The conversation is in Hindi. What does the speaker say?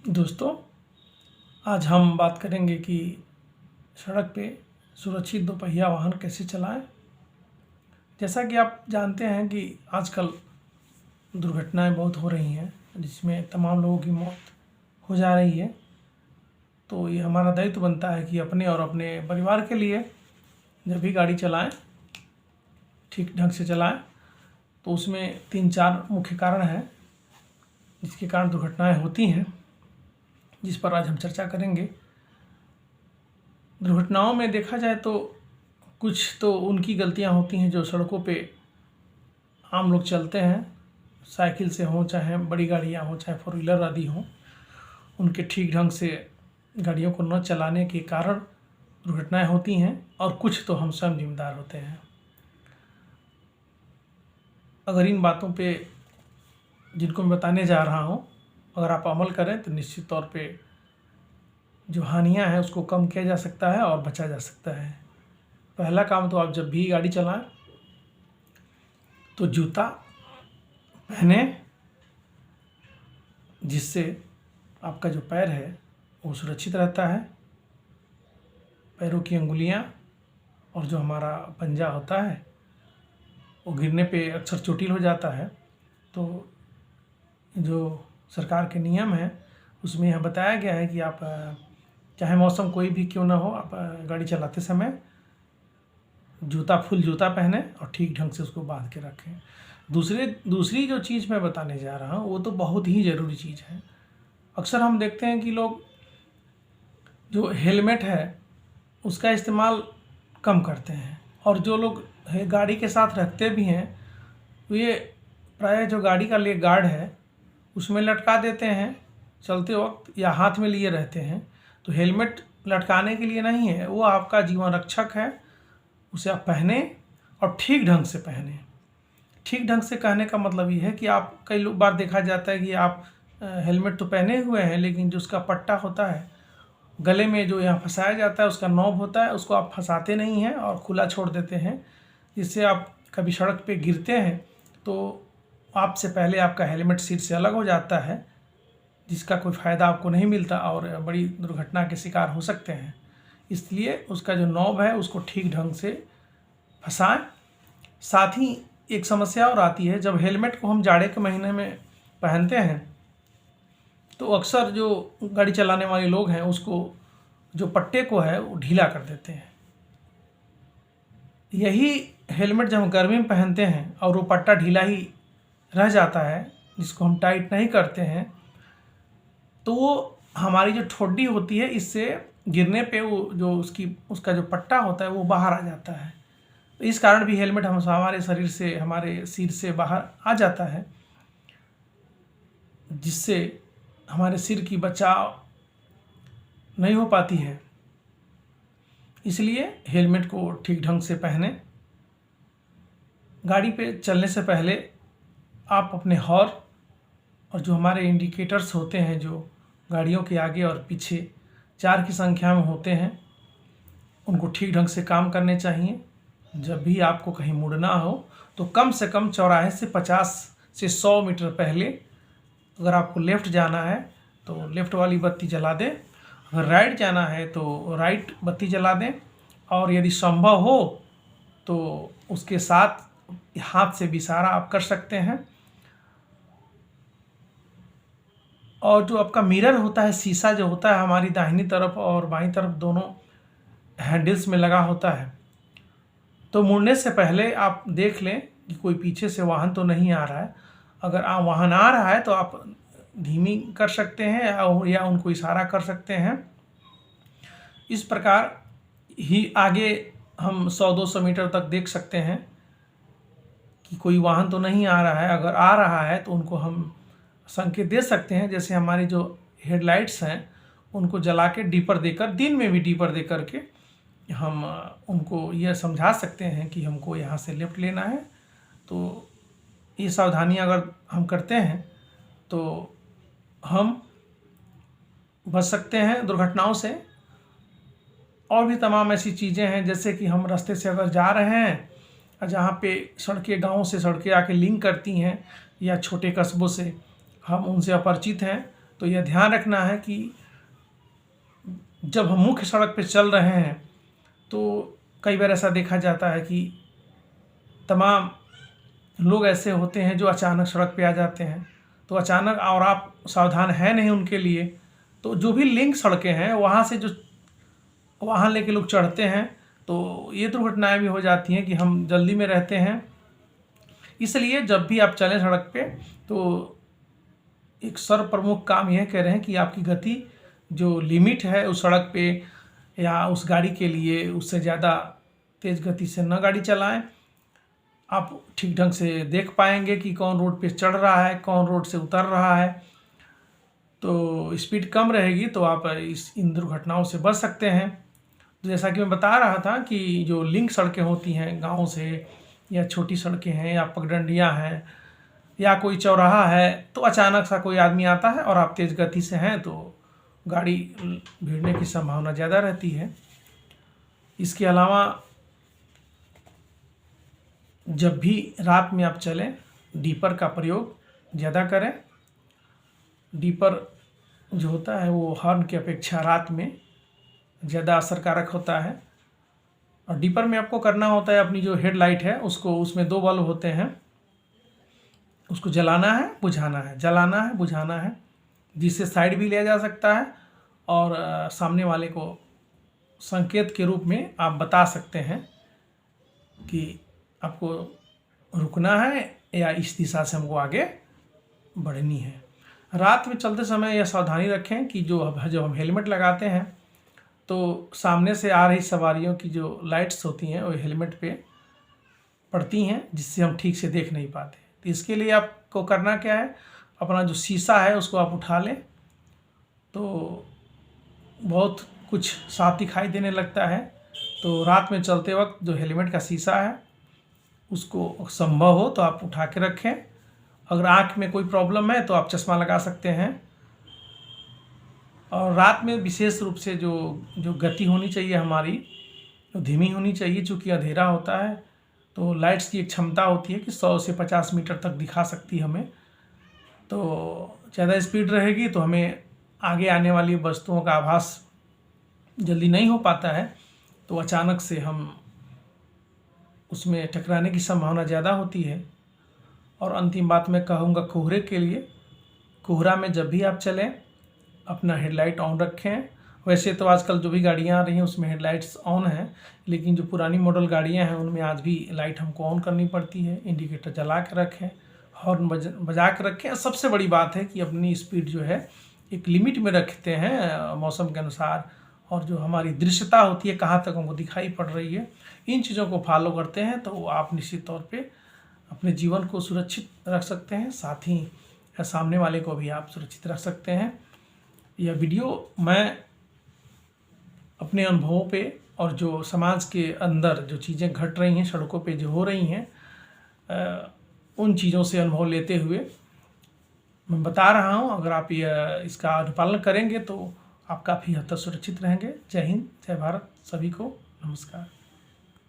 दोस्तों, आज हम बात करेंगे कि सड़क पे सुरक्षित दोपहिया वाहन कैसे चलाएं। जैसा कि आप जानते हैं कि आजकल दुर्घटनाएं बहुत हो रही हैं जिसमें तमाम लोगों की मौत हो जा रही है। तो ये हमारा दायित्व बनता है कि अपने और अपने परिवार के लिए जब भी गाड़ी चलाएं ठीक ढंग से चलाएं। तो उसमें 3-4 मुख्य कारण हैं जिसके कारण दुर्घटनाएं होती हैं, जिस पर आज हम चर्चा करेंगे। दुर्घटनाओं में देखा जाए तो कुछ तो उनकी गलतियां होती हैं जो सड़कों पे आम लोग चलते हैं, साइकिल से हों चाहे बड़ी गाड़ियां हों चाहे फोर व्हीलर आदि हों, उनके ठीक ढंग से गाड़ियों को न चलाने के कारण दुर्घटनाएं होती हैं। और कुछ तो हम स्वयं जिम्मेदार होते हैं। अगर इन बातों पे जिनको मैं बताने जा रहा हूँ अगर आप अमल करें तो निश्चित तौर पे जो हानियां हैं उसको कम किया जा सकता है और बचा जा सकता है। पहला काम तो आप जब भी गाड़ी चलाएं तो जूता पहने, जिससे आपका जो पैर है वो सुरक्षित रहता है। पैरों की अंगुलियां और जो हमारा पंजा होता है वो गिरने पे अक्सर चोटिल हो जाता है। तो जो सरकार के नियम हैं उसमें यह बताया गया है कि आप चाहे मौसम कोई भी क्यों ना हो, आप गाड़ी चलाते समय फुल जूता पहने और ठीक ढंग से उसको बांध के रखें। दूसरी जो चीज़ मैं बताने जा रहा हूँ वो तो बहुत ही ज़रूरी चीज़ है। अक्सर हम देखते हैं कि लोग जो हेलमेट है उसका इस्तेमाल कम करते हैं, और जो लोग गाड़ी के साथ रखते भी हैं तो ये प्रायः जो गाड़ी का लेग गार्ड है उसमें लटका देते हैं चलते वक्त, या हाथ में लिए रहते हैं। तो हेलमेट लटकाने के लिए नहीं है, वो आपका जीवन रक्षक है। उसे आप पहने और ठीक ढंग से पहने। ठीक ढंग से कहने का मतलब ये है कि आप कई बार देखा जाता है कि आप हेलमेट तो पहने हुए हैं लेकिन जो उसका पट्टा होता है गले में जो यहाँ फंसाया जाता है, उसका नॉब होता है, उसको आप फंसाते नहीं हैं और खुला छोड़ देते हैं, जिससे आप कभी सड़क पे गिरते हैं तो आपसे पहले आपका हेलमेट सीट से अलग हो जाता है, जिसका कोई फ़ायदा आपको नहीं मिलता और बड़ी दुर्घटना के शिकार हो सकते हैं। इसलिए उसका जो नॉब है उसको ठीक ढंग से फंसाएं। साथ ही एक समस्या और आती है, जब हेलमेट को हम जाड़े के महीने में पहनते हैं तो अक्सर जो गाड़ी चलाने वाले लोग हैं उसको जो पट्टे को है वो ढीला कर देते हैं। यही हेलमेट जब हम गर्मी में पहनते हैं और वो पट्टा ढीला ही रह जाता है, जिसको हम टाइट नहीं करते हैं, तो वो हमारी जो ठोडी होती है इससे गिरने पे वो जो उसका जो पट्टा होता है वो बाहर आ जाता है। तो इस कारण भी हेलमेट हमारे शरीर से, हमारे सिर से बाहर आ जाता है, जिससे हमारे सिर की बचाव नहीं हो पाती है। इसलिए हेलमेट को ठीक ढंग से पहने। गाड़ी पे चलने से पहले आप अपने हॉर्न और जो हमारे इंडिकेटर्स होते हैं जो गाड़ियों के आगे और पीछे 4 की संख्या में होते हैं, उनको ठीक ढंग से काम करने चाहिए। जब भी आपको कहीं मुड़ना हो तो कम से कम चौराहे से 50 से 100 मीटर पहले, अगर आपको लेफ़्ट जाना है तो लेफ़्ट वाली बत्ती जला दें, अगर राइट जाना है तो राइट बत्ती जला दें, और यदि संभव हो तो उसके साथ हाथ से भी इशारा आप कर सकते हैं। और जो आपका मिरर होता है, शीशा जो होता है हमारी दाहिनी तरफ और बाईं तरफ दोनों हैंडल्स में लगा होता है, तो मुड़ने से पहले आप देख लें कि कोई पीछे से वाहन तो नहीं आ रहा है। अगर वाहन आ रहा है तो आप धीमी कर सकते हैं या उनको इशारा कर सकते हैं। इस प्रकार ही आगे हम 100-200 मीटर तक देख सकते हैं कि कोई वाहन तो नहीं आ रहा है। अगर आ रहा है तो उनको हम संकेत दे सकते हैं, जैसे हमारी जो हेडलाइट्स हैं उनको जला के डीपर देकर, दिन में भी डीपर दे करके हम उनको यह समझा सकते हैं कि हमको यहाँ से लेफ्ट लेना है। तो ये सावधानियाँ अगर हम करते हैं तो हम बच सकते हैं दुर्घटनाओं से। और भी तमाम ऐसी चीज़ें हैं, जैसे कि हम रास्ते से अगर जा रहे हैं जहाँ पे सड़कें, गाँव से सड़कें आके लिंक करती हैं या छोटे कस्बों से हम उनसे अपरिचित हैं, तो यह ध्यान रखना है कि जब हम मुख्य सड़क पे चल रहे हैं तो कई बार ऐसा देखा जाता है कि तमाम लोग ऐसे होते हैं जो अचानक सड़क पे आ जाते हैं। तो अचानक और आप सावधान हैं नहीं उनके लिए, तो जो भी लिंक सड़कें हैं वहाँ से जो वाहन लेके लोग चढ़ते हैं तो ये दुर्घटनाएं भी हो जाती हैं कि हम जल्दी में रहते हैं। इसलिए जब भी आप चलें सड़क पे तो एक सर्वप्रमुख काम यह कह रहे हैं कि आपकी गति जो लिमिट है उस सड़क पे या उस गाड़ी के लिए उससे ज़्यादा तेज़ गति से न गाड़ी चलाएं। आप ठीक ढंग से देख पाएंगे कि कौन रोड पे चढ़ रहा है, कौन रोड से उतर रहा है। तो स्पीड कम रहेगी तो आप इन दुर्घटनाओं से बच सकते हैं। तो जैसा कि मैं बता रहा था कि जो लिंक सड़कें होती हैं गाँव से, या छोटी सड़कें हैं या पगडंडियाँ हैं या कोई चौराहा है, तो अचानक सा कोई आदमी आता है और आप तेज़ गति से हैं तो गाड़ी भिड़ने की संभावना ज़्यादा रहती है। इसके अलावा जब भी रात में आप चलें डीपर का प्रयोग ज़्यादा करें। डीपर जो होता है वो हॉर्न की अपेक्षा रात में ज़्यादा असरकारक होता है। और डीपर में आपको करना होता है अपनी जो हेडलाइट है उसको, उसमें 2 बल्ब होते हैं, उसको जलाना है बुझाना है, जलाना है बुझाना है, जिससे साइड भी लिया जा सकता है और सामने वाले को संकेत के रूप में आप बता सकते हैं कि आपको रुकना है या इस दिशा से हमको आगे बढ़नी है। रात में चलते समय यह सावधानी रखें कि जो हम हेलमेट लगाते हैं तो सामने से आ रही सवारियों की जो लाइट्स होती हैं वो हेलमेट पे पड़ती हैं, जिससे हम ठीक से देख नहीं पाते। तो इसके लिए आपको करना क्या है, अपना जो शीशा है उसको आप उठा लें तो बहुत कुछ साफ दिखाई देने लगता है। तो रात में चलते वक्त जो हेलमेट का शीशा है उसको संभव हो तो आप उठा के रखें। अगर आँख में कोई प्रॉब्लम है तो आप चश्मा लगा सकते हैं। और रात में विशेष रूप से जो गति होनी चाहिए हमारी तो धीमी होनी चाहिए, चूँकि अंधेरा होता है तो लाइट्स की एक क्षमता होती है कि 100 से 50 मीटर तक दिखा सकती है हमें। तो ज़्यादा स्पीड रहेगी तो हमें आगे आने वाली वस्तुओं का आभास जल्दी नहीं हो पाता है, तो अचानक से हम उसमें टकराने की संभावना ज़्यादा होती है। और अंतिम बात मैं कहूँगा कोहरे के लिए, कोहरा में जब भी आप चलें अपना हेडलाइट ऑन रखें। वैसे तो आजकल जो भी गाड़ियाँ आ रही हैं उसमें हेडलाइट्स ऑन हैं, लेकिन जो पुरानी मॉडल गाड़ियाँ हैं उनमें आज भी लाइट हमको ऑन करनी पड़ती है। इंडिकेटर जला के रखें, हॉर्न बजा के रखें। सबसे बड़ी बात है कि अपनी स्पीड जो है एक लिमिट में रखते हैं मौसम के अनुसार, और जो हमारी दृश्यता होती है कहाँ तक हमको दिखाई पड़ रही है, इन चीज़ों को फॉलो करते हैं तो आप निश्चित तौर पे अपने जीवन को सुरक्षित रख सकते हैं, साथ ही सामने वाले को भी आप सुरक्षित रख सकते हैं। यह वीडियो मैं अपने अनुभवों पे और जो समाज के अंदर जो चीज़ें घट रही हैं, सड़कों पे जो हो रही हैं, उन चीज़ों से अनुभव लेते हुए मैं बता रहा हूँ। अगर आप इसका अनुपालन करेंगे तो आप काफ़ी हद तक सुरक्षित रहेंगे। जय हिंद, जय भारत, सभी को नमस्कार।